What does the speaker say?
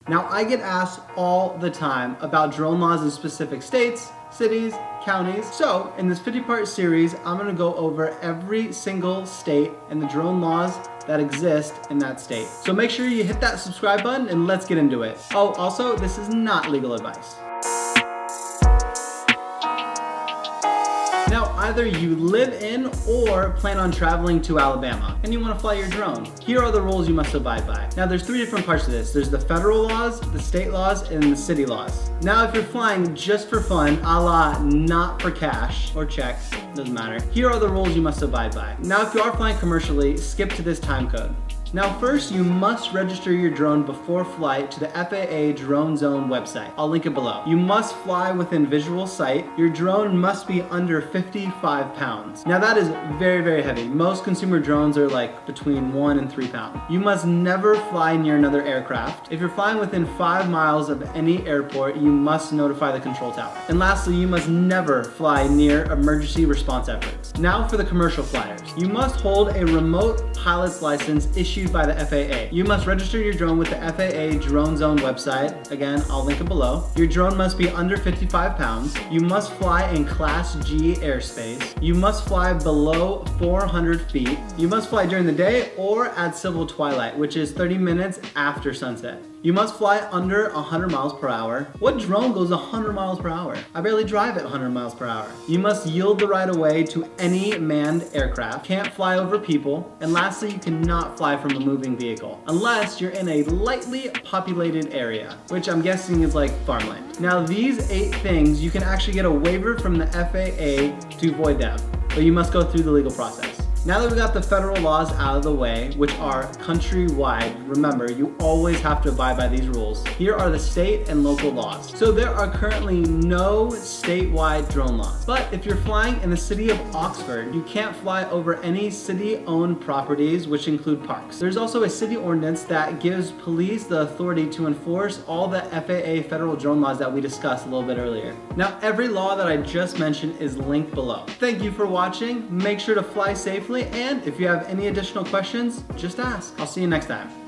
Now, I get asked all the time about drone laws in specific states, cities, counties. So in this 50-part series, I'm gonna go over every single state and the drone laws that exist in that state. So make sure you hit that subscribe button and let's get into it. Oh, also, this is not legal advice. Now, either you live in or plan on traveling to Alabama and you want to fly your drone. Here are the rules you must abide by. Now, there's three different parts to this. There's the federal laws, the state laws, and the city laws. Now, if you're flying just for fun, a la not for cash or checks, doesn't matter, here are the rules you must abide by. Now, if you are flying commercially, skip to this time code. Now first, you must register your drone before flight to the FAA Drone Zone website. I'll link it below. You must fly within visual sight. Your drone must be under 55 pounds. Now that is very, very heavy. Most consumer drones are like between 1 and 3 pounds. You must never fly near another aircraft. If you're flying within 5 miles of any airport, you must notify the control tower. And lastly, you must never fly near emergency response efforts. Now for the commercial flyers. You must hold a remote pilot's license issued by the FAA. You must register your drone with the FAA Drone Zone website. Again, I'll link it below. Your drone must be under 55 pounds. You must fly in Class G airspace. You must fly below 400 feet. You must fly during the day or at civil twilight, which is 30 minutes after sunset. You must fly under 100 miles per hour. What drone goes 100 miles per hour? I barely drive at 100 miles per hour. You must yield the right of way to any manned aircraft. Can't fly over people. And lastly, you cannot fly from a moving vehicle unless you're in a lightly populated area, which I'm guessing is like farmland. Now, these 8 things, you can actually get a waiver from the FAA to avoid them, but you must go through the legal process. Now that we got the federal laws out of the way, which are countrywide, remember, you always have to abide by these rules. Here are the state and local laws. So there are currently no statewide drone laws. But if you're flying in the city of Oxford, you can't fly over any city-owned properties, which include parks. There's also a city ordinance that gives police the authority to enforce all the FAA federal drone laws that we discussed a little bit earlier. Now, every law that I just mentioned is linked below. Thank you for watching. Make sure to fly safely. And if you have any additional questions, just ask. I'll see you next time.